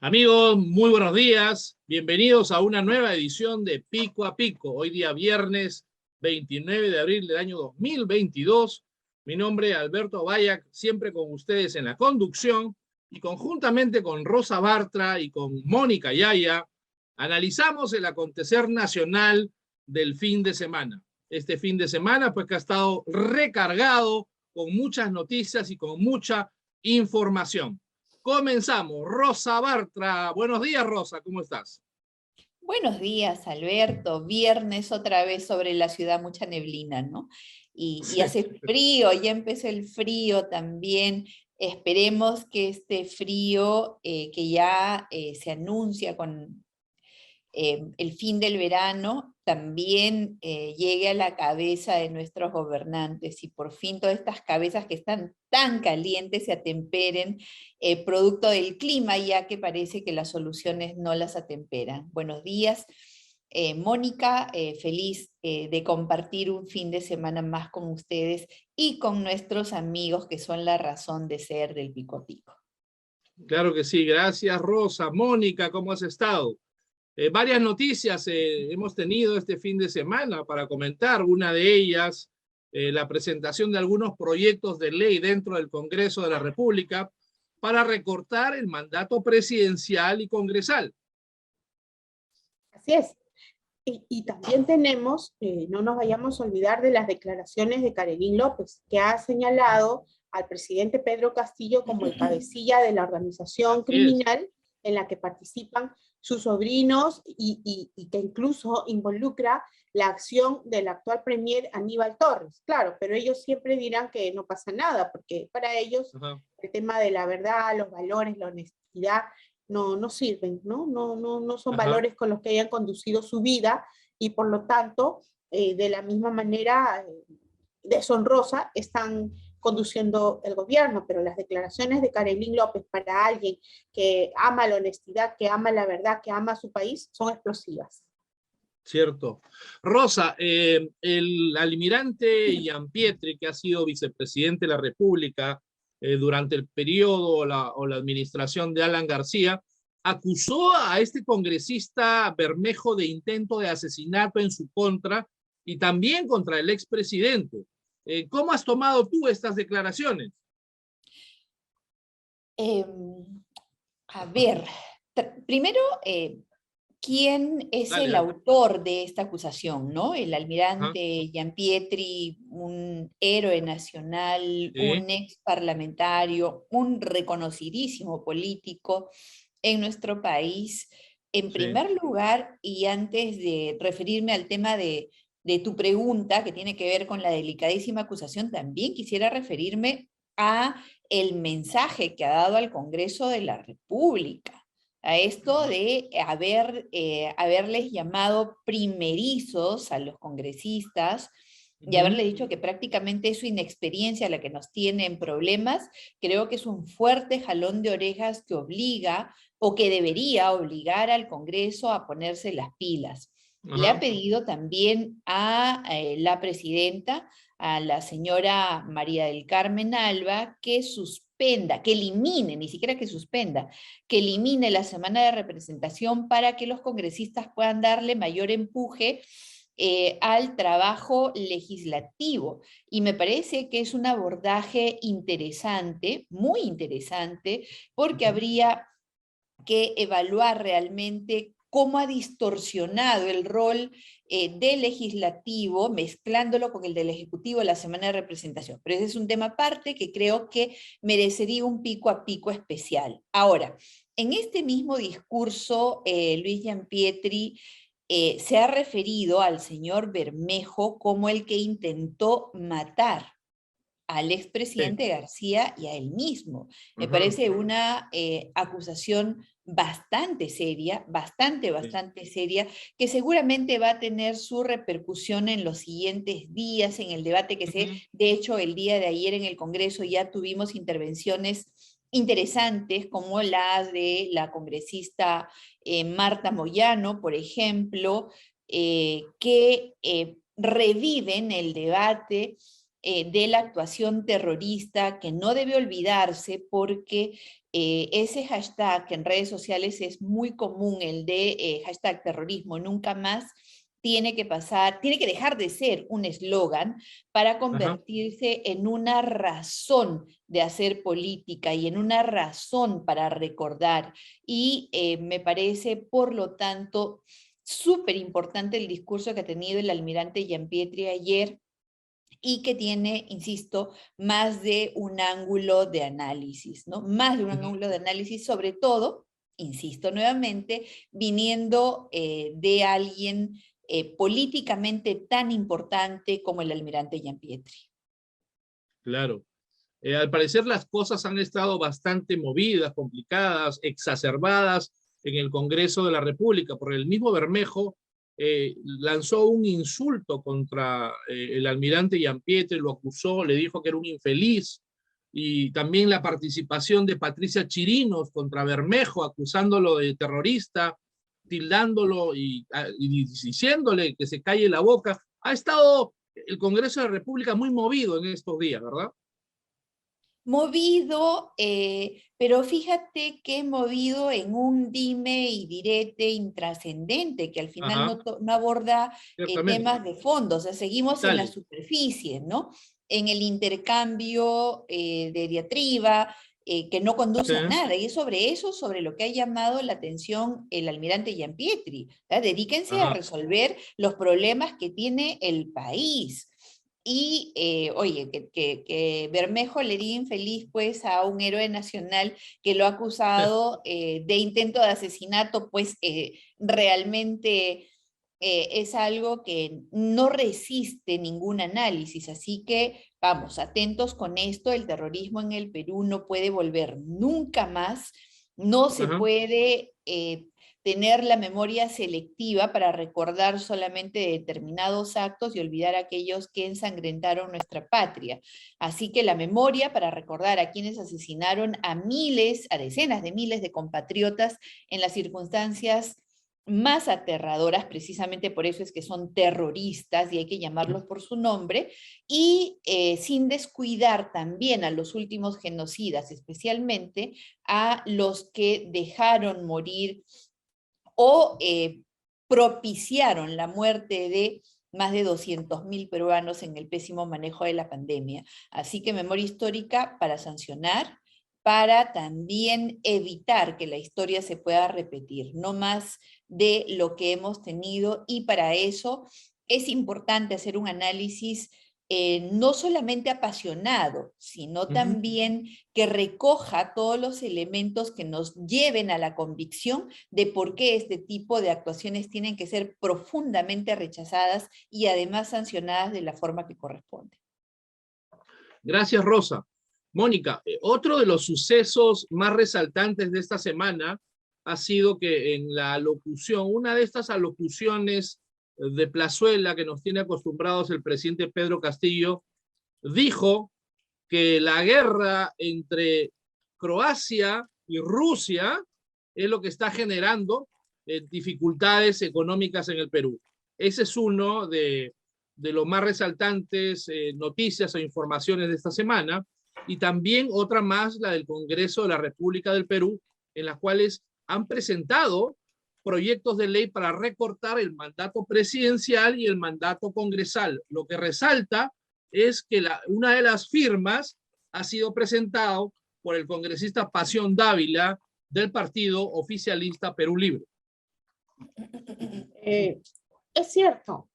Amigos, muy buenos días. Bienvenidos a una nueva edición de Pico a Pico. Hoy día viernes 29 de abril del año 2022. Mi nombre es Alberto Bayac, siempre con ustedes en la conducción y conjuntamente con Rosa Bartra y con Mónica Yaya, analizamos el acontecer nacional del fin de semana. Este fin de semana pues que ha estado recargado con muchas noticias y con mucha información. Comenzamos. Rosa Bartra. Buenos días, Rosa. ¿Cómo estás? Buenos días, Alberto. Viernes otra vez sobre la ciudad, mucha neblina, ¿no? Y Sí. hace frío, ya empezó el frío también. Esperemos que este frío que ya se anuncia con el fin del verano también llegue a la cabeza de nuestros gobernantes y por fin todas estas cabezas que están tan calientes se atemperen producto del clima, ya que parece que las soluciones no las atemperan. Buenos días, Mónica, feliz de compartir un fin de semana más con ustedes y con nuestros amigos que son la razón de ser del Pico a Pico. Claro que sí. Gracias, Rosa. Mónica, ¿cómo has estado? Varias noticias hemos tenido este fin de semana para comentar. Una de ellas, la presentación de algunos proyectos de ley dentro del Congreso de la República para recortar el mandato presidencial y congresal. Así es. Y también tenemos, no nos vayamos a olvidar de las declaraciones de Carolyn López, que ha señalado al presidente Pedro Castillo como el cabecilla de la organización criminal en la que participan sus sobrinos y que incluso involucra la acción del actual premier Aníbal Torres. Claro, pero ellos siempre dirán que no pasa nada, porque para ellos el tema de la verdad, los valores, la honestidad, no sirven, no son valores con los que hayan conducido su vida y por lo tanto, de la misma manera deshonrosa, están conduciendo el gobierno, pero las declaraciones de Carolyn López para alguien que ama la honestidad, que ama la verdad, que ama a su país, son explosivas. Cierto. Rosa, el almirante Gianpietri, que ha sido vicepresidente de la República durante el periodo o la administración de Alan García, acusó a este congresista Bermejo de intento de asesinato en su contra y también contra el expresidente. ¿Cómo has tomado tú estas declaraciones? A ver, primero, ¿quién es el autor de esta acusación, no? El almirante Gianpietri, un héroe nacional, un ex parlamentario, un reconocidísimo político en nuestro país. En primer lugar, y antes de referirme al tema de tu pregunta, que tiene que ver con la delicadísima acusación, también quisiera referirme a el mensaje que ha dado al Congreso de la República, a esto de haberles llamado primerizos a los congresistas y haberles dicho que prácticamente es su inexperiencia la que nos tiene en problemas. Creo que es un fuerte jalón de orejas que obliga o que debería obligar al Congreso a ponerse las pilas. Le ha pedido también a la presidenta, a la señora María del Carmen Alba, que suspenda, que elimine, ni siquiera que suspenda, que elimine la semana de representación para que los congresistas puedan darle mayor empuje al trabajo legislativo. Y me parece que es un abordaje interesante, muy interesante, porque habría que evaluar realmente cómo ha distorsionado el rol del legislativo, mezclándolo con el del ejecutivo la semana de representación. Pero ese es un tema aparte que creo que merecería un pico a pico especial. Ahora, en este mismo discurso, Luis Gianpietri se ha referido al señor Bermejo como el que intentó matar al expresidente García y a él mismo. Me parece una acusación bastante seria, bastante seria, que seguramente va a tener su repercusión en los siguientes días, en el debate que de hecho, el día de ayer en el Congreso ya tuvimos intervenciones interesantes, como las de la congresista Marta Moyano, por ejemplo, que reviven el debate de la actuación terrorista, que no debe olvidarse porque ese hashtag en redes sociales es muy común, el de hashtag terrorismo nunca más, tiene que dejar de ser un eslogan para convertirse en una razón de hacer política y en una razón para recordar. Y me parece, por lo tanto, súper importante el discurso que ha tenido el almirante Gianpietri ayer, y que tiene, insisto, más de un ángulo de análisis, ¿no? Más de un ángulo de análisis, sobre todo, insisto nuevamente, viniendo de alguien políticamente tan importante como el almirante Gianpietri. Claro. Al parecer las cosas han estado bastante movidas, complicadas, exacerbadas en el Congreso de la República, porque el mismo Bermejo lanzó un insulto contra el almirante Gianpietri, lo acusó, le dijo que era un infeliz, y también la participación de Patricia Chirinos contra Bermejo, acusándolo de terrorista, tildándolo y diciéndole que se calle la boca. Ha estado el Congreso de la República muy movido en estos días, ¿verdad? Movido, pero fíjate que movido en un dime y direte intrascendente, que al final no aborda temas de fondo, o sea, seguimos en la superficie, ¿no? En el intercambio de diatriba, que no conduce a nada, y es sobre eso, sobre lo que ha llamado la atención el almirante Gianpietri. Dedíquense a resolver los problemas que tiene el país. Y, oye, que Bermejo le diga infeliz pues a un héroe nacional que lo ha acusado de intento de asesinato, pues realmente es algo que no resiste ningún análisis. Así que vamos, atentos con esto, el terrorismo en el Perú no puede volver nunca más, no se puede tener la memoria selectiva para recordar solamente determinados actos y olvidar a aquellos que ensangrentaron nuestra patria. Así que la memoria para recordar a quienes asesinaron a miles, a decenas de miles de compatriotas en las circunstancias más aterradoras, precisamente por eso es que son terroristas y hay que llamarlos por su nombre, y sin descuidar también a los últimos genocidas, especialmente a los que dejaron morir o propiciaron la muerte de más de 200.000 peruanos en el pésimo manejo de la pandemia. Así que memoria histórica para sancionar, para también evitar que la historia se pueda repetir, no más de lo que hemos tenido, y para eso es importante hacer un análisis no solamente apasionado, sino también que recoja todos los elementos que nos lleven a la convicción de por qué este tipo de actuaciones tienen que ser profundamente rechazadas y además sancionadas de la forma que corresponde. Gracias, Rosa. Mónica, otro de los sucesos más resaltantes de esta semana ha sido que en la alocución, una de estas alocuciones de plazuela que nos tiene acostumbrados el presidente Pedro Castillo, dijo que la guerra entre Croacia y Rusia es lo que está generando dificultades económicas en el Perú. Ese es uno de los más resaltantes noticias o informaciones de esta semana, y también otra más, la del Congreso de la República del Perú, en las cuales han presentado proyectos de ley para recortar el mandato presidencial y el mandato congresal. Lo que resalta es que una de las firmas ha sido presentado por el congresista Pasión Dávila del partido oficialista Perú Libre. Es cierto.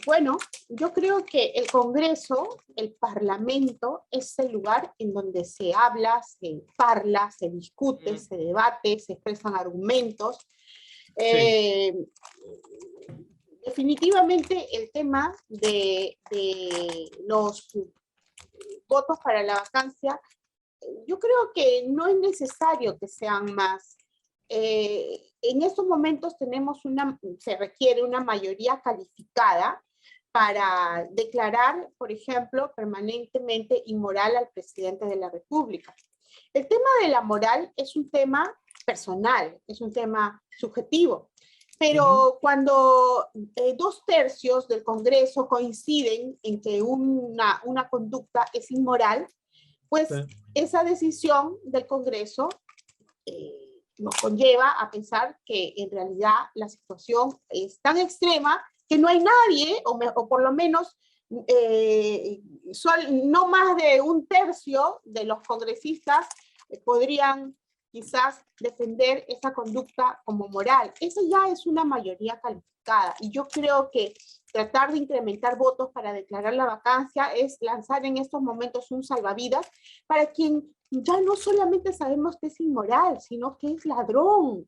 Bueno, yo creo que el Congreso, el Parlamento, es el lugar en donde se habla, se parla, se discute, se debate, se expresan argumentos. Definitivamente el tema de los votos para la vacancia, yo creo que no es necesario que sean más. En estos momentos se requiere una mayoría calificada para declarar, por ejemplo, permanentemente inmoral al presidente de la República. El tema de la moral es un tema personal, es un tema subjetivo, pero cuando 2/3 del Congreso coinciden en que una conducta es inmoral, pues esa decisión del Congreso nos conlleva a pensar que en realidad la situación es tan extrema que no hay nadie, o por lo menos no más de 1/3 de los congresistas podrían quizás defender esa conducta como moral. Esa ya es una mayoría calificada, y yo creo que tratar de incrementar votos para declarar la vacancia es lanzar en estos momentos un salvavidas para quien ya no solamente sabemos que es inmoral, sino que es ladrón,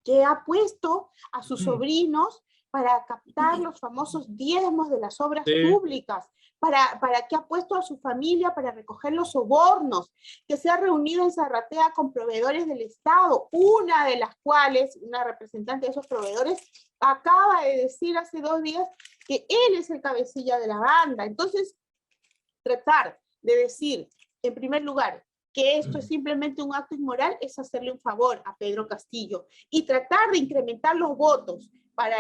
que ha puesto a sus sobrinos para captar los famosos diezmos de las obras públicas, para que ha puesto a su familia para recoger los sobornos, que se ha reunido en Zarratea con proveedores del Estado, una de las cuales, una representante de esos proveedores, acaba de decir hace 2 días que él es el cabecilla de la banda. Entonces, tratar de decir, en primer lugar, que esto es simplemente un acto inmoral es hacerle un favor a Pedro Castillo, y tratar de incrementar los votos para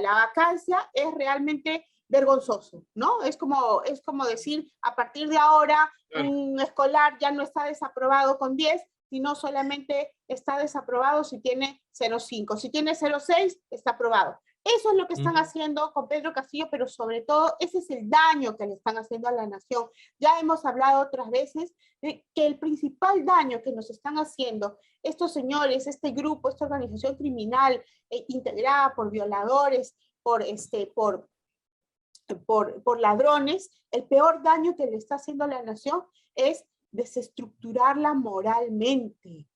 la vacancia es realmente vergonzoso, ¿no? Es como decir, a partir de ahora, un escolar ya no está desaprobado con 10, sino solamente está desaprobado si tiene 0,5. Si tiene 0,6, está aprobado. Eso es lo que están haciendo con Pedro Castillo, pero sobre todo ese es el daño que le están haciendo a la nación. Ya hemos hablado otras veces de que el principal daño que nos están haciendo estos señores, este grupo, esta organización criminal integrada por violadores, por ladrones, el peor daño que le está haciendo a la nación es desestructurarla moralmente.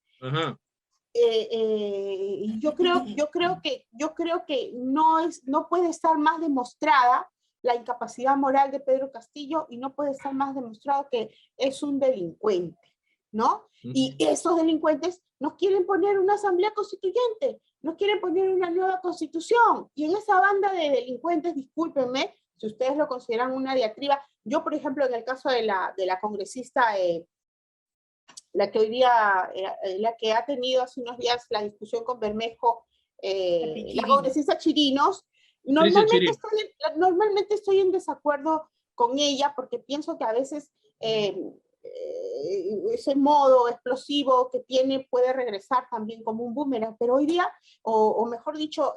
Yo creo que no puede estar más demostrada la incapacidad moral de Pedro Castillo, y no puede estar más demostrado que es un delincuente, ¿no? Y esos delincuentes nos quieren poner una asamblea constituyente, nos quieren poner una nueva constitución, y en esa banda de delincuentes, discúlpenme, si ustedes lo consideran una diatriba, yo por ejemplo en el caso de la congresista, la que hoy día, la que ha tenido hace unos días la discusión con Bermejo, la congresista Chirinos, normalmente estoy en desacuerdo con ella, porque pienso que a veces ese modo explosivo que tiene puede regresar también como un boomerang, pero hoy día, o mejor dicho,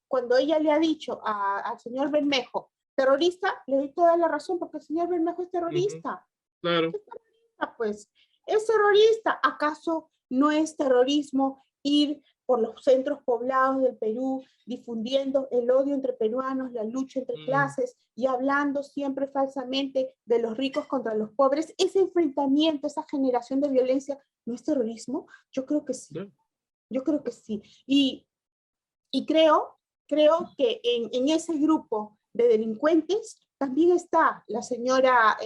cuando ella le ha dicho al señor Bermejo, terrorista, le doy toda la razón, porque el señor Bermejo es terrorista. Claro. Es terrorista, pues. ¿Es terrorista? ¿Acaso no es terrorismo ir por los centros poblados del Perú difundiendo el odio entre peruanos, la lucha entre clases, y hablando siempre falsamente de los ricos contra los pobres? Ese enfrentamiento, esa generación de violencia, ¿no es terrorismo? Yo creo que sí. Yo creo que sí. Y creo que en ese grupo de delincuentes también está la señora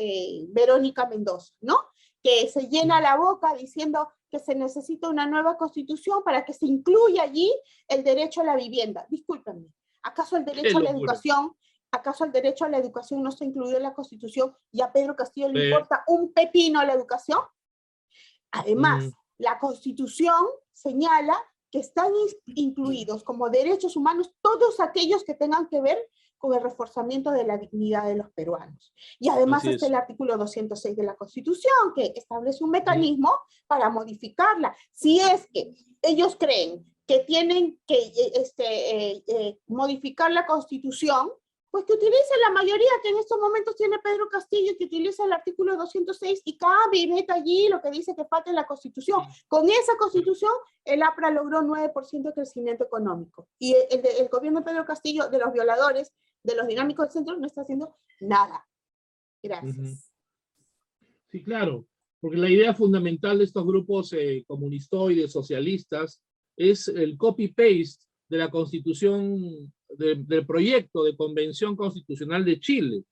Verónica Mendoza, ¿no? Que se llena la boca diciendo que se necesita una nueva constitución para que se incluya allí el derecho a la vivienda. Discúlpenme, ¿acaso el derecho a la educación, no está incluido en la constitución, y a Pedro Castillo le importa un pepino la educación? Además, la constitución señala que están incluidos como derechos humanos todos aquellos que tengan que ver con el reforzamiento de la dignidad de los peruanos. Y además está el artículo 206 de la Constitución, que establece un mecanismo para modificarla. Si es que ellos creen que tienen que modificar la Constitución, pues que utilicen la mayoría que en estos momentos tiene Pedro Castillo, que utiliza el artículo 206 y cambie y meta allí lo que dice que falta en la Constitución. Con esa Constitución, el APRA logró 9% de crecimiento económico. Y el gobierno de Pedro Castillo, de los violadores, de los dinámicos del centro, no está haciendo nada. Gracias. Sí, claro, porque la idea fundamental de estos grupos comunistoides, socialistas, es el copy-paste de la Constitución, del proyecto de Convención Constitucional de Chile,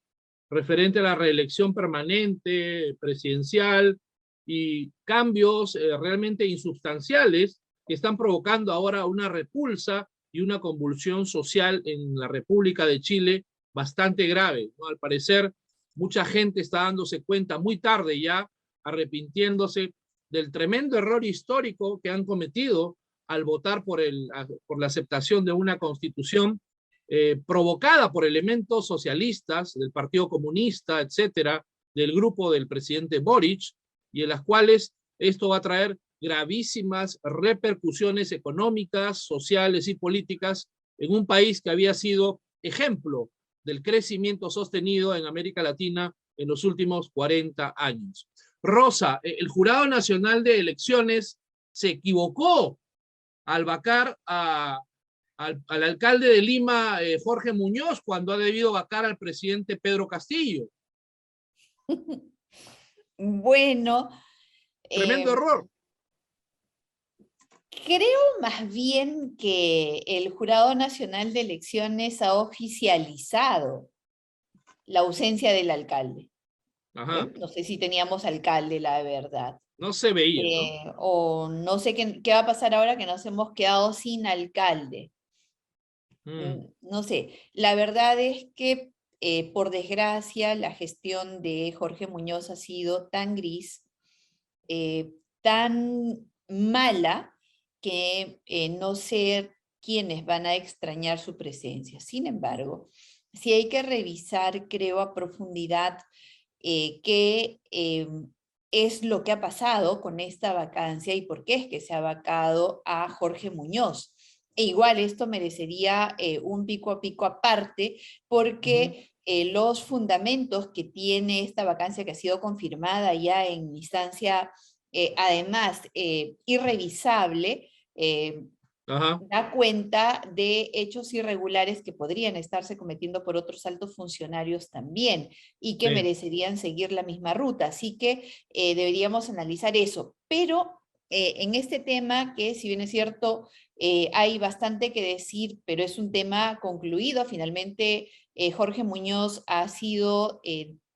referente a la reelección permanente, presidencial, y cambios realmente insubstanciales que están provocando ahora una repulsa y una convulsión social en la República de Chile bastante grave, ¿no? Al parecer, mucha gente está dándose cuenta muy tarde ya, arrepintiéndose del tremendo error histórico que han cometido al votar por la aceptación de una constitución provocada por elementos socialistas del Partido Comunista, etcétera, del grupo del presidente Boric, y en las cuales esto va a traer gravísimas repercusiones económicas, sociales y políticas en un país que había sido ejemplo del crecimiento sostenido en América Latina en los últimos 40 años. Rosa, el Jurado Nacional de Elecciones se equivocó al vacar al alcalde de Lima, Jorge Muñoz, cuando ha debido vacar al presidente Pedro Castillo. Bueno, tremendo error. Creo más bien que el Jurado Nacional de Elecciones ha oficializado la ausencia del alcalde. Ajá. No sé si teníamos alcalde, la verdad. No se veía, ¿no? O no sé qué va a pasar ahora que nos hemos quedado sin alcalde. No sé, la verdad es que por desgracia la gestión de Jorge Muñoz ha sido tan gris, tan mala, que no sé quiénes van a extrañar su presencia. Sin embargo, sí hay que revisar, creo, a profundidad qué es lo que ha pasado con esta vacancia y por qué es que se ha vacado a Jorge Muñoz. E igual esto merecería un pico a pico aparte, porque los fundamentos que tiene esta vacancia, que ha sido confirmada ya en instancia, además, irrevisable, da cuenta de hechos irregulares que podrían estarse cometiendo por otros altos funcionarios también y que merecerían seguir la misma ruta. Así que deberíamos analizar eso. Pero en este tema, que si bien es cierto, hay bastante que decir, pero es un tema concluido. Finalmente, Jorge Muñoz ha sido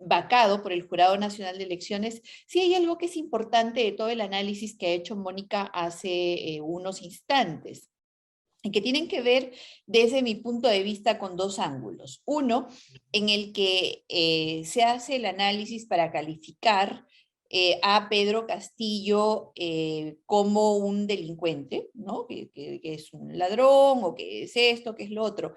vacado por el Jurado Nacional de Elecciones. Sí hay algo que es importante de todo el análisis que ha hecho Mónica hace unos instantes, y que tienen que ver, desde mi punto de vista, con dos ángulos. Uno, en el que se hace el análisis para calificar a Pedro Castillo como un delincuente, ¿no? Que es un ladrón, o que es esto, que es lo otro.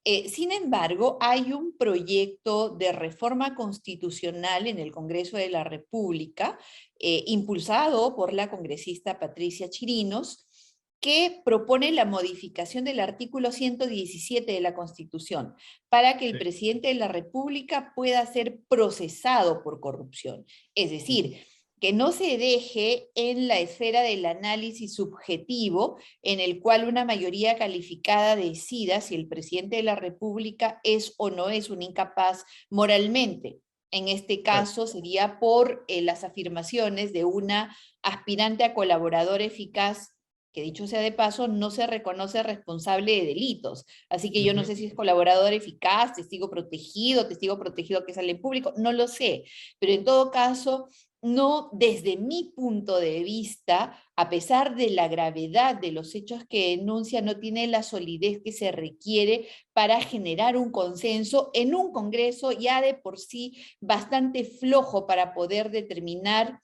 Sin embargo, hay un proyecto de reforma constitucional en el Congreso de la República, impulsado por la congresista Patricia Chirinos, que propone la modificación del artículo 117 de la Constitución para que el presidente de la República pueda ser procesado por corrupción. Es decir, que no se deje en la esfera del análisis subjetivo, en el cual una mayoría calificada decida si el presidente de la República es o no es un incapaz moralmente. En este caso sería por las afirmaciones de una aspirante a colaborador eficaz, que dicho sea de paso, no se reconoce responsable de delitos. Así que yo no sé si es colaborador eficaz, testigo protegido que sale en público, no lo sé. Pero en todo caso, no, desde mi punto de vista, a pesar de la gravedad de los hechos que denuncia, no tiene la solidez que se requiere para generar un consenso en un Congreso ya de por sí bastante flojo para poder determinar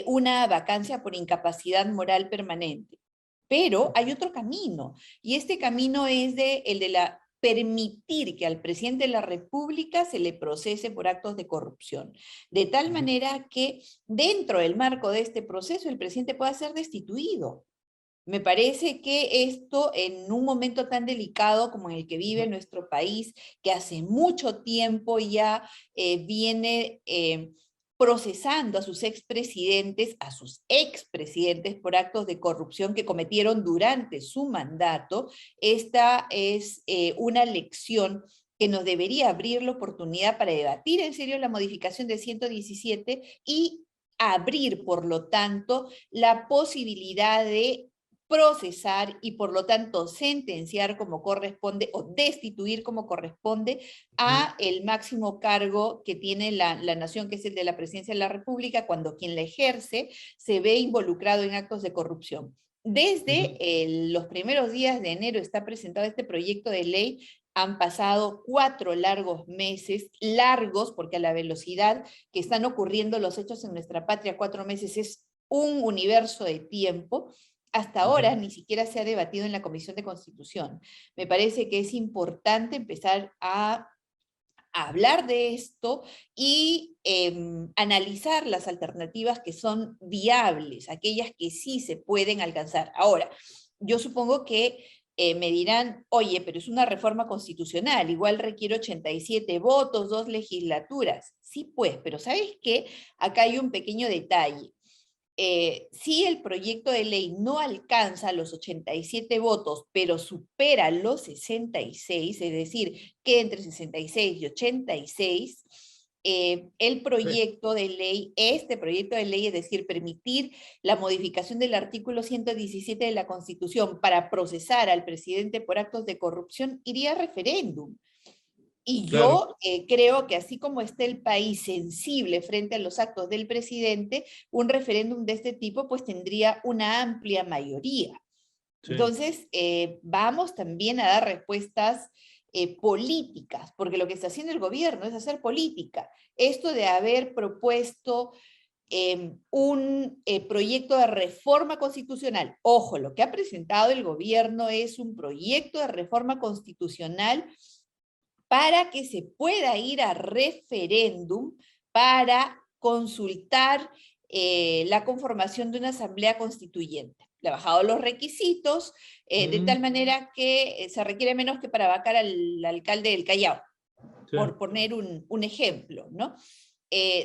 una vacancia por incapacidad moral permanente. Pero hay otro camino, y este camino es el de permitir que al presidente de la República se le procese por actos de corrupción, de tal manera que dentro del marco de este proceso el presidente pueda ser destituido. Me parece que esto, en un momento tan delicado como en el que vive nuestro país, que hace mucho tiempo ya viene procesando a sus expresidentes por actos de corrupción que cometieron durante su mandato, esta es una lección que nos debería abrir la oportunidad para debatir en serio la modificación de 117 y abrir, por lo tanto, la posibilidad de procesar y por lo tanto sentenciar como corresponde o destituir como corresponde a el máximo cargo que tiene la nación, que es el de la presidencia de la República, cuando quien la ejerce se ve involucrado en actos de corrupción. Desde los primeros días de enero está presentado este proyecto de ley. Han pasado 4 largos meses, largos porque a la velocidad que están ocurriendo los hechos en nuestra patria, 4 meses es un universo de tiempo. hasta ahora ni siquiera se ha debatido en la Comisión de Constitución. Me parece que es importante empezar a hablar de esto y analizar las alternativas que son viables, aquellas que sí se pueden alcanzar. Ahora, yo supongo que me dirán, oye, pero es una reforma constitucional, igual requiere 87 votos, 2 legislaturas. Sí, pues, pero ¿sabes qué? Acá hay un pequeño detalle. Si el proyecto de ley no alcanza los 87 votos, pero supera los 66, es decir, que entre 66 y 86, el proyecto de ley, este proyecto de ley, es decir, permitir la modificación del artículo 117 de la Constitución para procesar al presidente por actos de corrupción, iría a referéndum. Y yo creo que así como está el país sensible frente a los actos del presidente, un referéndum de este tipo pues tendría una amplia mayoría. Sí. Entonces, vamos también a dar respuestas políticas, porque lo que está haciendo el gobierno es hacer política. Esto de haber propuesto un proyecto de reforma constitucional. Ojo, lo que ha presentado el gobierno es un proyecto de reforma constitucional para que se pueda ir a referéndum para consultar la conformación de una asamblea constituyente. Le ha bajado los requisitos de tal manera que se requiere menos que para vacar al alcalde del Callao, sí, por poner un ejemplo, ¿no?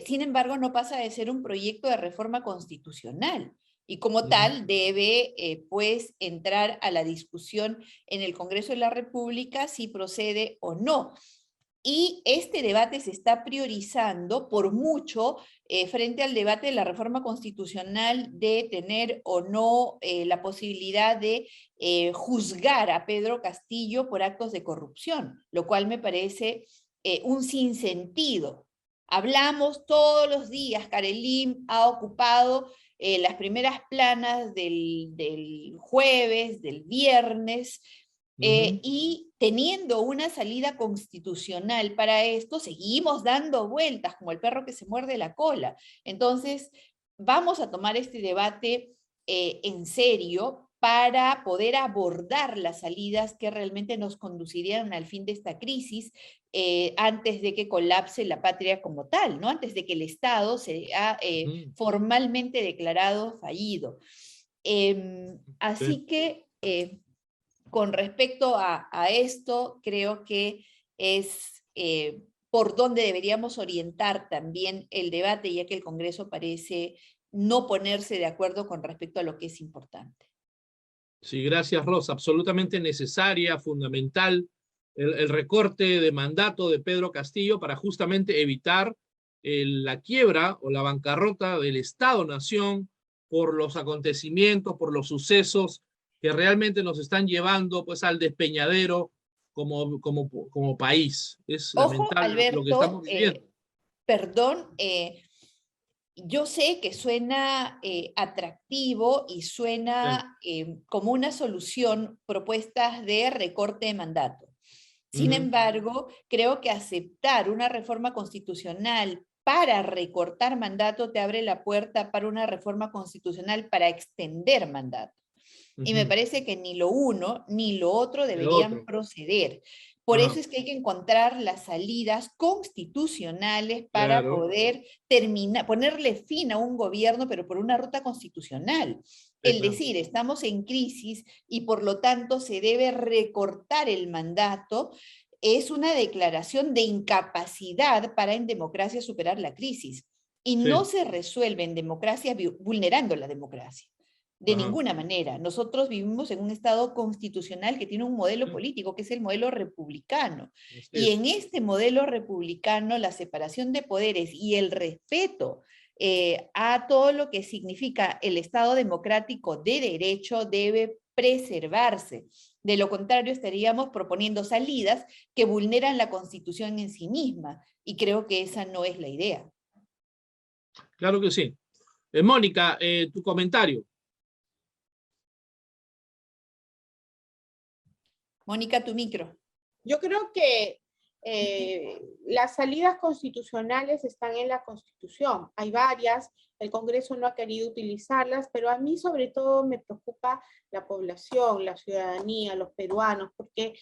Sin embargo, no pasa de ser un proyecto de reforma constitucional. Y como tal debe pues entrar a la discusión en el Congreso de la República si procede o no. Y este debate se está priorizando por mucho frente al debate de la reforma constitucional de tener o no la posibilidad de juzgar a Pedro Castillo por actos de corrupción, lo cual me parece un sinsentido. Hablamos todos los días, Karelim ha ocupado las primeras planas del jueves, del viernes, y teniendo una salida constitucional para esto, seguimos dando vueltas como el perro que se muerde la cola. Entonces, vamos a tomar este debate en serio para poder abordar las salidas que realmente nos conducirían al fin de esta crisis antes de que colapse la patria como tal, ¿no? Antes de que el Estado sea formalmente declarado fallido. Así que con respecto a esto, creo que es por donde deberíamos orientar también el debate, ya que el Congreso parece no ponerse de acuerdo con respecto a lo que es importante. Sí, gracias, Rosa. Absolutamente necesaria, fundamental, el recorte de mandato de Pedro Castillo para justamente evitar la quiebra o la bancarrota del Estado-Nación por los acontecimientos, por los sucesos que realmente nos están llevando pues al despeñadero como país. Es lamentable Alberto, lo que estamos viviendo. Perdón, yo sé que suena atractivo y suena como una solución propuestas de recorte de mandato. Sin embargo, creo que aceptar una reforma constitucional para recortar mandato te abre la puerta para una reforma constitucional para extender mandato. Y me parece que ni lo uno ni lo otro deberían proceder. Por eso es que hay que encontrar las salidas constitucionales para poder ponerle fin a un gobierno, pero por una ruta constitucional. Es decir, estamos en crisis y por lo tanto se debe recortar el mandato. Es una declaración de incapacidad para en democracia superar la crisis. Y no se resuelve en democracia vulnerando la democracia. De ninguna manera. Nosotros vivimos en un Estado constitucional que tiene un modelo político, que es el modelo republicano. Y en este modelo republicano, la separación de poderes y el respeto a todo lo que significa el Estado democrático de derecho debe preservarse. De lo contrario, estaríamos proponiendo salidas que vulneran la Constitución en sí misma. Y creo que esa no es la idea. Claro que sí. Mónica, tu comentario. Mónica, tu micro. Yo creo que las salidas constitucionales están en la Constitución. Hay varias, el Congreso no ha querido utilizarlas, pero a mí sobre todo me preocupa la población, la ciudadanía, los peruanos, porque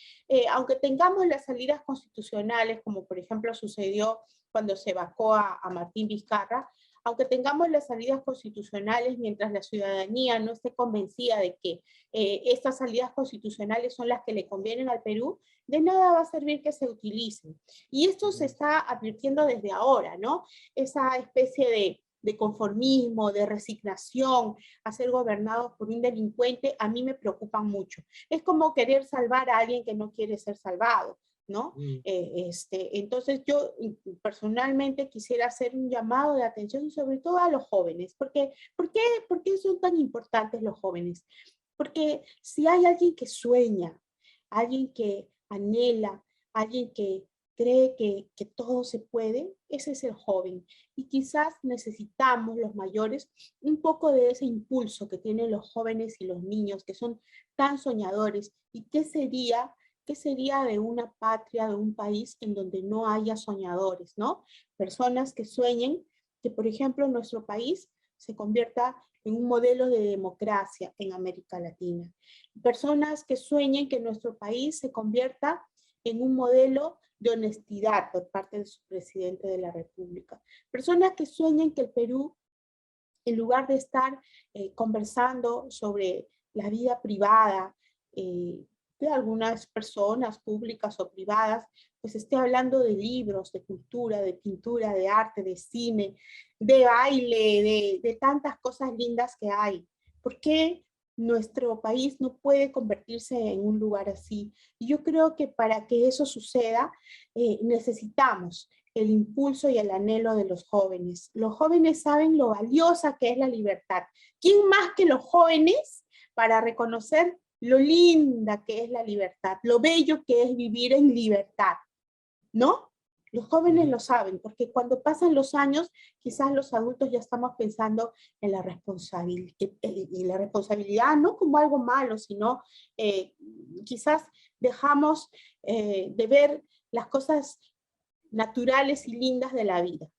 aunque tengamos las salidas constitucionales, como por ejemplo sucedió cuando se vacó a Martín Vizcarra, aunque tengamos las salidas constitucionales, mientras la ciudadanía no esté convencida de que estas salidas constitucionales son las que le convienen al Perú, de nada va a servir que se utilicen. Y esto se está advirtiendo desde ahora, ¿no? Esa especie de conformismo, de resignación a ser gobernados por un delincuente, a mí me preocupan mucho. Es como querer salvar a alguien que no quiere ser salvado, ¿no? Entonces yo personalmente quisiera hacer un llamado de atención, sobre todo a los jóvenes. ¿Por qué son tan importantes los jóvenes? Porque si hay alguien que sueña, alguien que anhela, alguien que cree que todo se puede, ese es el joven. Y quizás necesitamos los mayores un poco de ese impulso que tienen los jóvenes y los niños, que son tan soñadores. ¿Y qué sería de una patria, de un país en donde no haya soñadores, ¿no? Personas que sueñen que, por ejemplo, nuestro país se convierta en un modelo de democracia en América Latina. Personas que sueñen que nuestro país se convierta en un modelo de honestidad por parte de su presidente de la República. Personas que sueñen que el Perú, en lugar de estar conversando sobre la vida privada de algunas personas públicas o privadas, pues esté hablando de libros, de cultura, de pintura, de arte, de cine, de baile, de tantas cosas lindas que hay. ¿Por qué nuestro país no puede convertirse en un lugar así? Y yo creo que para que eso suceda, necesitamos el impulso y el anhelo de los jóvenes. Los jóvenes saben lo valiosa que es la libertad. ¿Quién más que los jóvenes para reconocer lo linda que es la libertad, lo bello que es vivir en libertad? ¿No? Los jóvenes lo saben, porque cuando pasan los años, quizás los adultos ya estamos pensando en la responsabilidad, no como algo malo, sino quizás dejamos de ver las cosas naturales y lindas de la vida.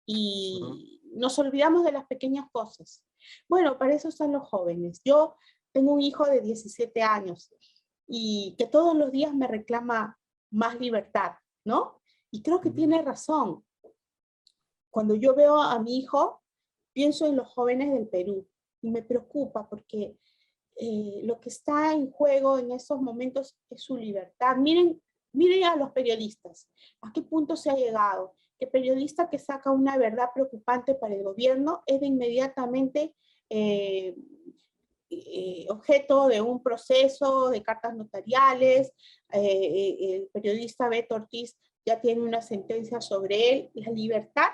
Y nos olvidamos de las pequeñas cosas. Bueno, para eso están los jóvenes. Yo tengo un hijo de 17 años y que todos los días me reclama más libertad, ¿no? Y creo que tiene razón. Cuando yo veo a mi hijo, pienso en los jóvenes del Perú y me preocupa porque lo que está en juego en estos momentos es su libertad. Miren a los periodistas, a qué punto se ha llegado. El periodista que saca una verdad preocupante para el gobierno es de inmediatamente objeto de un proceso de cartas notariales. El periodista Beto Ortiz ya tiene una sentencia sobre él. La libertad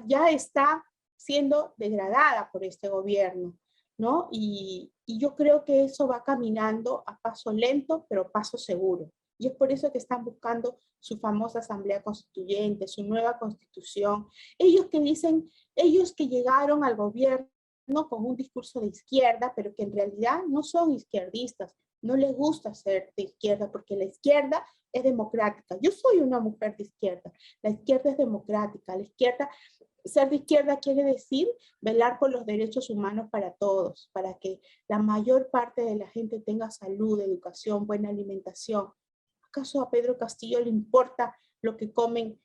ya está siendo degradada por este gobierno, ¿no? Y yo creo que eso va caminando a paso lento, pero paso seguro. Y es por eso que están buscando su famosa asamblea constituyente, su nueva constitución. Ellos que llegaron al gobierno con un discurso de izquierda, pero que en realidad no son izquierdistas, no les gusta ser de izquierda, porque la izquierda es democrática. Yo soy una mujer de izquierda, la izquierda es democrática, la izquierda, ser de izquierda quiere decir velar por los derechos humanos para todos, para que la mayor parte de la gente tenga salud, educación, buena alimentación. ¿Acaso a Pedro Castillo le importa lo que comen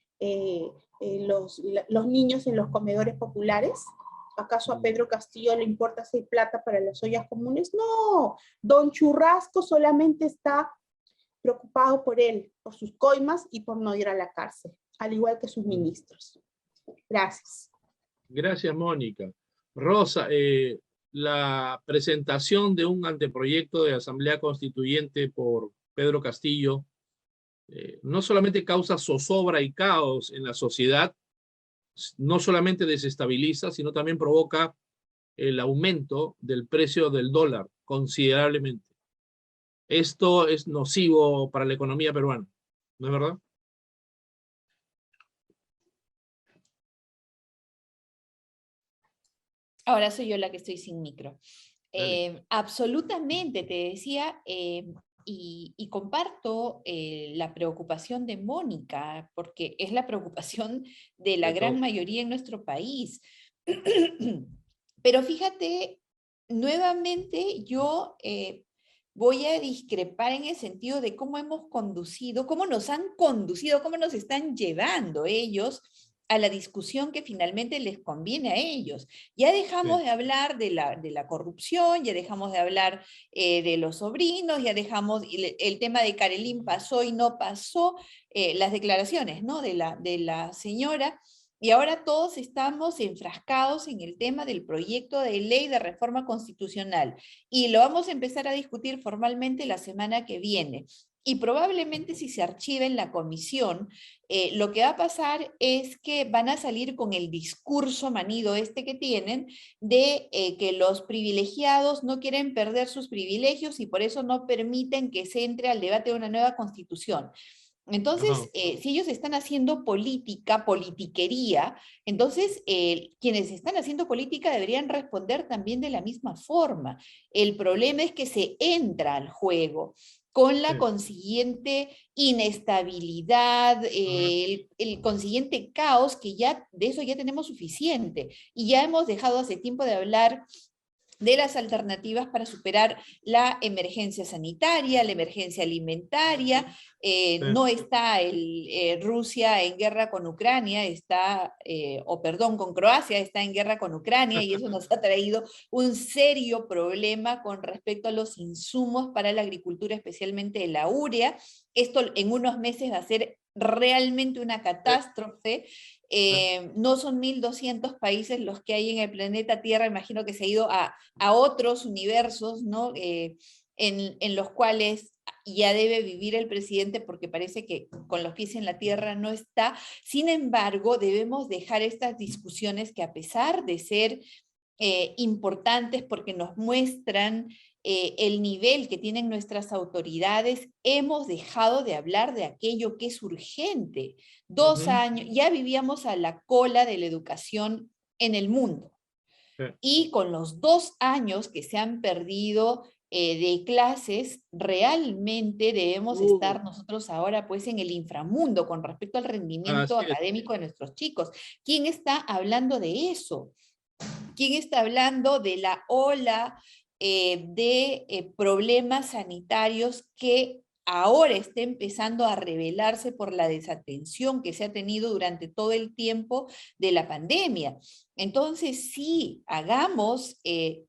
los niños en los comedores populares? ¿Acaso a Pedro Castillo le importa si hay plata para las ollas comunes? No, don Churrasco solamente está preocupado por él, por sus coimas y por no ir a la cárcel, al igual que sus ministros. Gracias. Gracias, Mónica. Rosa, la presentación de un anteproyecto de Asamblea Constituyente por Pedro Castillo no solamente causa zozobra y caos en la sociedad, no solamente desestabiliza, sino también provoca el aumento del precio del dólar considerablemente. Esto es nocivo para la economía peruana, ¿no es verdad? Ahora soy yo la que estoy sin micro. Absolutamente, te decía, y y comparto la preocupación de Mónica, porque es la preocupación de la gran mayoría en nuestro país. Pero fíjate, nuevamente yo voy a discrepar en el sentido de cómo hemos conducido, cómo nos han conducido, cómo nos están llevando ellos a la discusión que finalmente les conviene a ellos. Ya dejamos de hablar de la corrupción, ya dejamos de hablar de los sobrinos, ya dejamos, el tema de Carelín pasó y no pasó, las declaraciones, ¿no?, de la señora, y ahora todos estamos enfrascados en el tema del proyecto de ley de reforma constitucional, y lo vamos a empezar a discutir formalmente la semana que viene. Y probablemente si se archiva en la comisión, lo que va a pasar es que van a salir con el discurso manido que tienen de que los privilegiados no quieren perder sus privilegios y por eso no permiten que se entre al debate de una nueva constitución. Entonces, si ellos están haciendo política, politiquería, entonces quienes están haciendo política deberían responder también de la misma forma. El problema es que se entra al juego con la consiguiente inestabilidad, el consiguiente caos, que ya de eso ya tenemos suficiente. Y ya hemos dejado hace tiempo de hablar de las alternativas para superar la emergencia sanitaria, la emergencia alimentaria. No está Rusia en guerra con Ucrania, con Croacia, está en guerra con Ucrania, y eso nos ha traído un serio problema con respecto a los insumos para la agricultura, especialmente la urea. Esto en unos meses va a ser realmente una catástrofe. No son 1.200 países los que hay en el planeta Tierra, imagino que se ha ido a otros universos, ¿no? En los cuales ya debe vivir el presidente, porque parece que con los pies en la tierra no está. Sin embargo, debemos dejar estas discusiones que, a pesar de ser importantes porque nos muestran el nivel que tienen nuestras autoridades, hemos dejado de hablar de aquello que es urgente. 2 años, ya vivíamos a la cola de la educación en el mundo. Y con los 2 años que se han perdido de clases, realmente debemos estar nosotros ahora pues en el inframundo con respecto al rendimiento académico de nuestros chicos. ¿Quién está hablando de eso? ¿Quién está hablando de la ola de problemas sanitarios que ahora está empezando a revelarse por la desatención que se ha tenido durante todo el tiempo de la pandemia? Entonces, sí, hagamos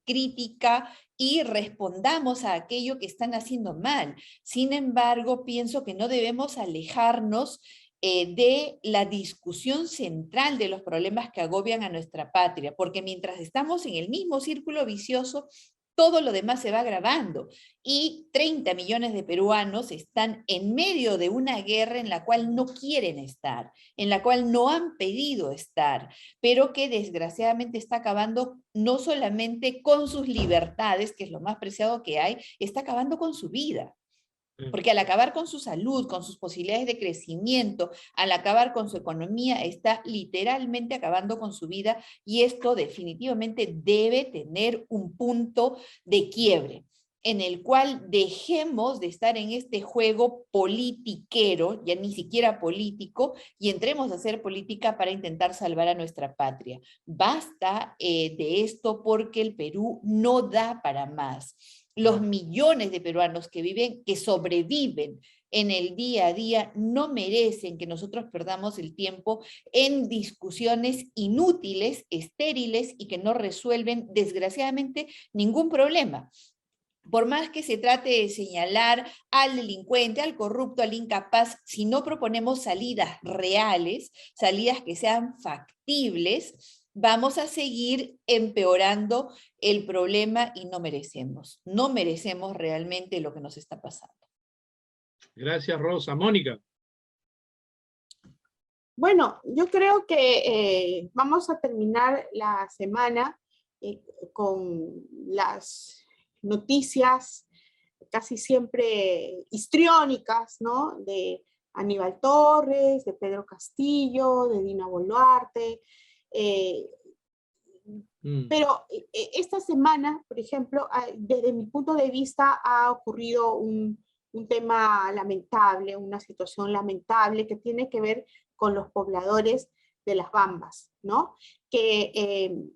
crítica y respondamos a aquello que están haciendo mal. Sin embargo, pienso que no debemos alejarnos de la discusión central de los problemas que agobian a nuestra patria, porque mientras estamos en el mismo círculo vicioso, todo lo demás se va agravando, y 30 millones de peruanos están en medio de una guerra en la cual no quieren estar, en la cual no han pedido estar, pero que desgraciadamente está acabando no solamente con sus libertades, que es lo más preciado que hay, está acabando con su vida. Porque al acabar con su salud, con sus posibilidades de crecimiento, al acabar con su economía, está literalmente acabando con su vida, y esto definitivamente debe tener un punto de quiebre en el cual dejemos de estar en este juego politiquero, ya ni siquiera político, y entremos a hacer política para intentar salvar a nuestra patria. Basta de esto, porque el Perú no da para más. Los millones de peruanos que viven, que sobreviven en el día a día, no merecen que nosotros perdamos el tiempo en discusiones inútiles, estériles, y que no resuelven, desgraciadamente, ningún problema. Por más que se trate de señalar al delincuente, al corrupto, al incapaz, si no proponemos salidas reales, salidas que sean factibles, vamos a seguir empeorando el problema, y no merecemos realmente lo que nos está pasando. Gracias, Rosa. Mónica. Bueno, yo creo que vamos a terminar la semana con las noticias casi siempre histriónicas, ¿no? De Aníbal Torres, de Pedro Castillo, de Dina Boluarte. Pero esta semana, por ejemplo, desde mi punto de vista, ha ocurrido un un tema lamentable, una situación lamentable que tiene que ver con los pobladores de Las Bambas, ¿no? Que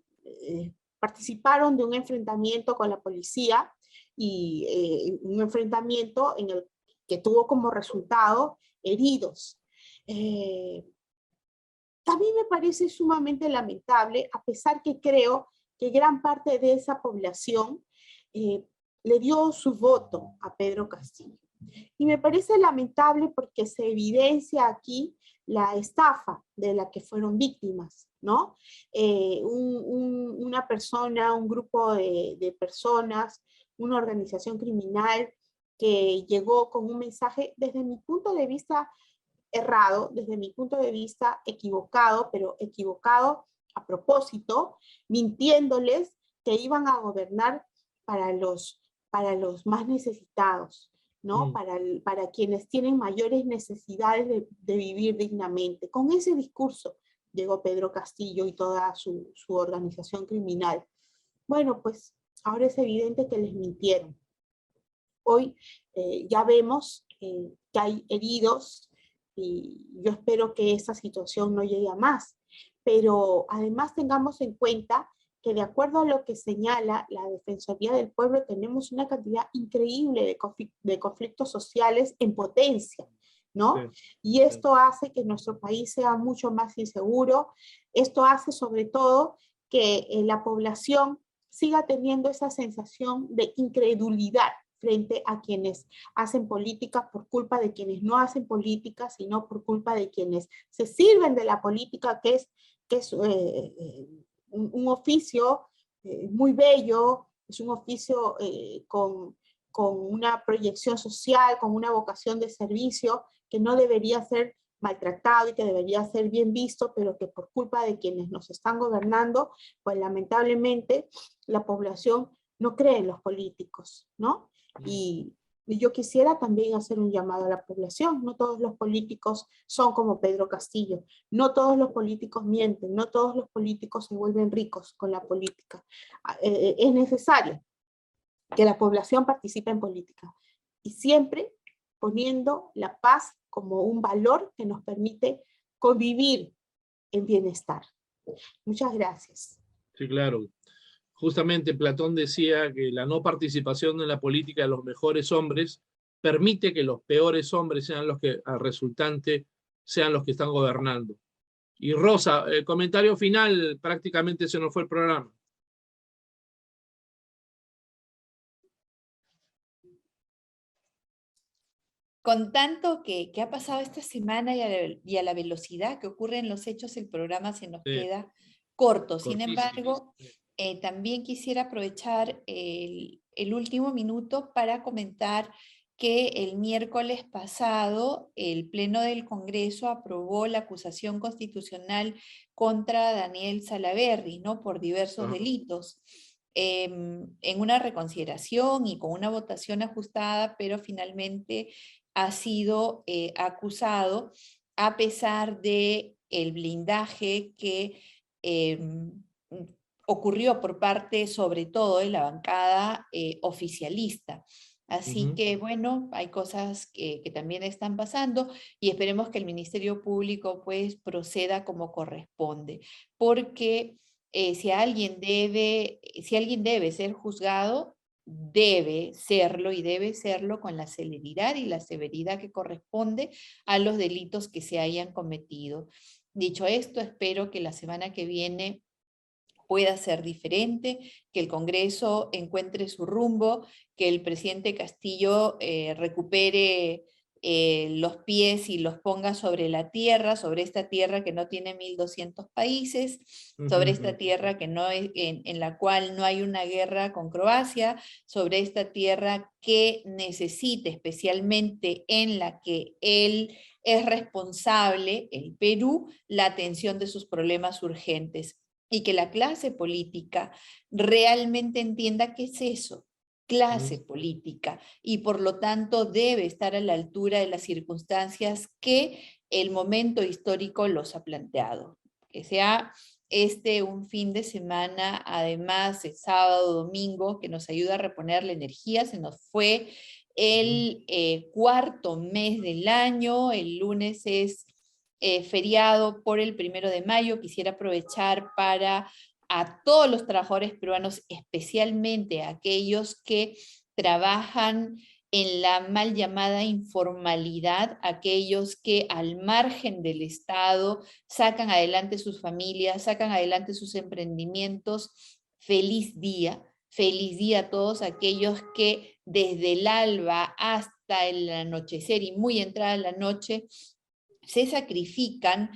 participaron de un enfrentamiento con la policía y un enfrentamiento en el que tuvo como resultado heridos. A mí me parece sumamente lamentable, a pesar que creo que gran parte de esa población le dio su voto a Pedro Castillo. Y me parece lamentable porque se evidencia aquí la estafa de la que fueron víctimas, ¿no? Una persona, un grupo de personas, una organización criminal que llegó con un mensaje, desde mi punto de vista, errado, desde mi punto de vista equivocado, pero equivocado a propósito, mintiéndoles que iban a gobernar para los más necesitados, ¿no? Para quienes tienen mayores necesidades de vivir dignamente. Con ese discurso llegó Pedro Castillo y toda su organización criminal. Bueno, pues ahora es evidente que les mintieron. Hoy ya vemos que hay heridos y yo espero que esa situación no llegue a más. Pero además tengamos en cuenta que de acuerdo a lo que señala la Defensoría del Pueblo, tenemos una cantidad increíble de conflictos sociales en potencia, ¿no? Sí. Y esto hace que nuestro país sea mucho más inseguro. Esto hace sobre todo que la población siga teniendo esa sensación de incredulidad frente a quienes hacen política por culpa de quienes no hacen política, sino por culpa de quienes se sirven de la política, que es un oficio muy bello, es un oficio con una proyección social, con una vocación de servicio, que no debería ser maltratado y que debería ser bien visto, pero que por culpa de quienes nos están gobernando, pues lamentablemente la población no cree en los políticos, ¿no? Y yo quisiera también hacer un llamado a la población. No todos los políticos son como Pedro Castillo. No todos los políticos mienten. No todos los políticos se vuelven ricos con la política. Es necesario que la población participe en política. Y siempre poniendo la paz como un valor que nos permite convivir en bienestar. Muchas gracias. Sí, claro. Justamente Platón decía que la no participación en la política de los mejores hombres permite que los peores hombres sean los que, al resultante, sean los que están gobernando. Y Rosa, el comentario final, prácticamente se nos fue el programa. Con tanto que ha pasado esta semana y a la velocidad que ocurren los hechos, el programa se nos queda corto. Sin embargo, también quisiera aprovechar el último minuto para comentar que el miércoles pasado el Pleno del Congreso aprobó la acusación constitucional contra Daniel Salaverry, ¿no? Por diversos delitos. En una reconsideración y con una votación ajustada, pero finalmente ha sido acusado a pesar de el blindaje que ocurrió por parte, sobre todo, de la bancada oficialista. Así que, bueno, hay cosas que también están pasando y esperemos que el Ministerio Público, pues, proceda como corresponde. Porque si alguien debe ser juzgado, debe serlo y debe serlo con la celeridad y la severidad que corresponde a los delitos que se hayan cometido. Dicho esto, espero que la semana que viene pueda ser diferente, que el Congreso encuentre su rumbo, que el presidente Castillo recupere los pies y los ponga sobre la tierra, sobre esta tierra que no tiene 1.200 países, sobre esta tierra que no es, en la cual no hay una guerra con Croacia, sobre esta tierra que necesita, especialmente en la que él es responsable, el Perú, la atención de sus problemas urgentes. Y que la clase política realmente entienda qué es eso, clase política, y por lo tanto debe estar a la altura de las circunstancias que el momento histórico los ha planteado. Que sea un fin de semana, además el sábado, domingo, que nos ayuda a reponer la energía. Se nos fue el cuarto mes del año. El lunes es feriado por el 1 de mayo. Quisiera aprovechar para a todos los trabajadores peruanos, especialmente aquellos que trabajan en la mal llamada informalidad, aquellos que al margen del Estado sacan adelante sus familias, sacan adelante sus emprendimientos. Feliz día a todos aquellos que desde el alba hasta el anochecer y muy entrada la noche se sacrifican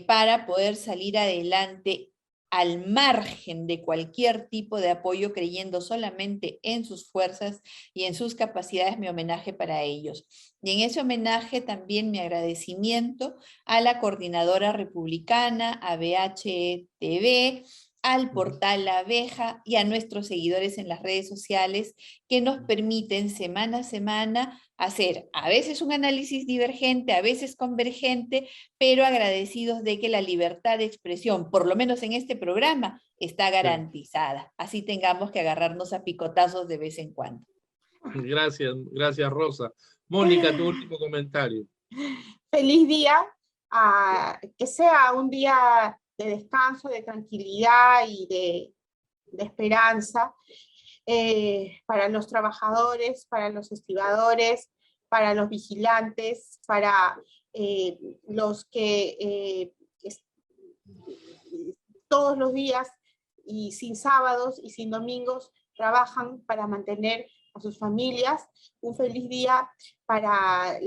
para poder salir adelante al margen de cualquier tipo de apoyo, creyendo solamente en sus fuerzas y en sus capacidades. Mi homenaje para ellos. Y en ese homenaje también mi agradecimiento a la Coordinadora Republicana, a BHTV, al portal La Abeja y a nuestros seguidores en las redes sociales que nos permiten semana a semana hacer a veces un análisis divergente, a veces convergente, pero agradecidos de que la libertad de expresión, por lo menos en este programa, está garantizada. Así tengamos que agarrarnos a picotazos de vez en cuando. Gracias Rosa. Mónica, tu último comentario. Feliz día, que sea un día de descanso, de tranquilidad y de esperanza para los trabajadores, para los estibadores, para los vigilantes, para los que todos los días y sin sábados y sin domingos trabajan para mantener a sus familias. Un feliz día para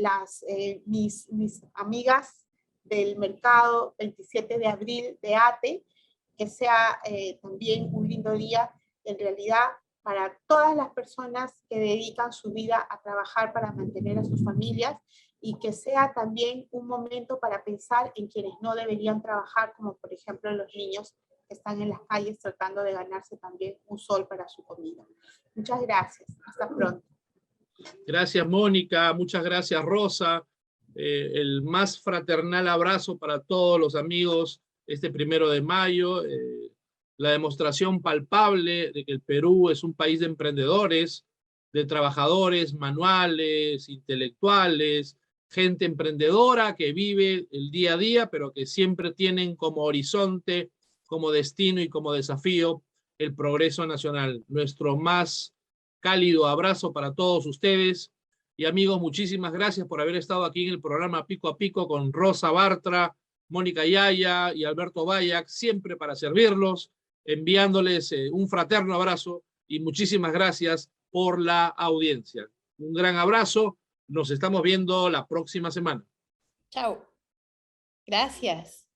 mis amigas del mercado 27 de abril de ATE, que sea también un lindo día en realidad para todas las personas que dedican su vida a trabajar para mantener a sus familias, y que sea también un momento para pensar en quienes no deberían trabajar, como por ejemplo los niños que están en las calles tratando de ganarse también un sol para su comida. Muchas gracias. Hasta pronto. Gracias, Mónica. Muchas gracias, Rosa. El más fraternal abrazo para todos los amigos este 1 de mayo. La demostración palpable de que el Perú es un país de emprendedores, de trabajadores manuales, intelectuales, gente emprendedora que vive el día a día, pero que siempre tienen como horizonte, como destino y como desafío el progreso nacional. Nuestro más cálido abrazo para todos ustedes. Y amigos, muchísimas gracias por haber estado aquí en el programa Pico a Pico con Rosa Bartra, Mónica Yaya y Alberto Bayac, siempre para servirlos, enviándoles un fraterno abrazo y muchísimas gracias por la audiencia. Un gran abrazo. Nos estamos viendo la próxima semana. Chao. Gracias.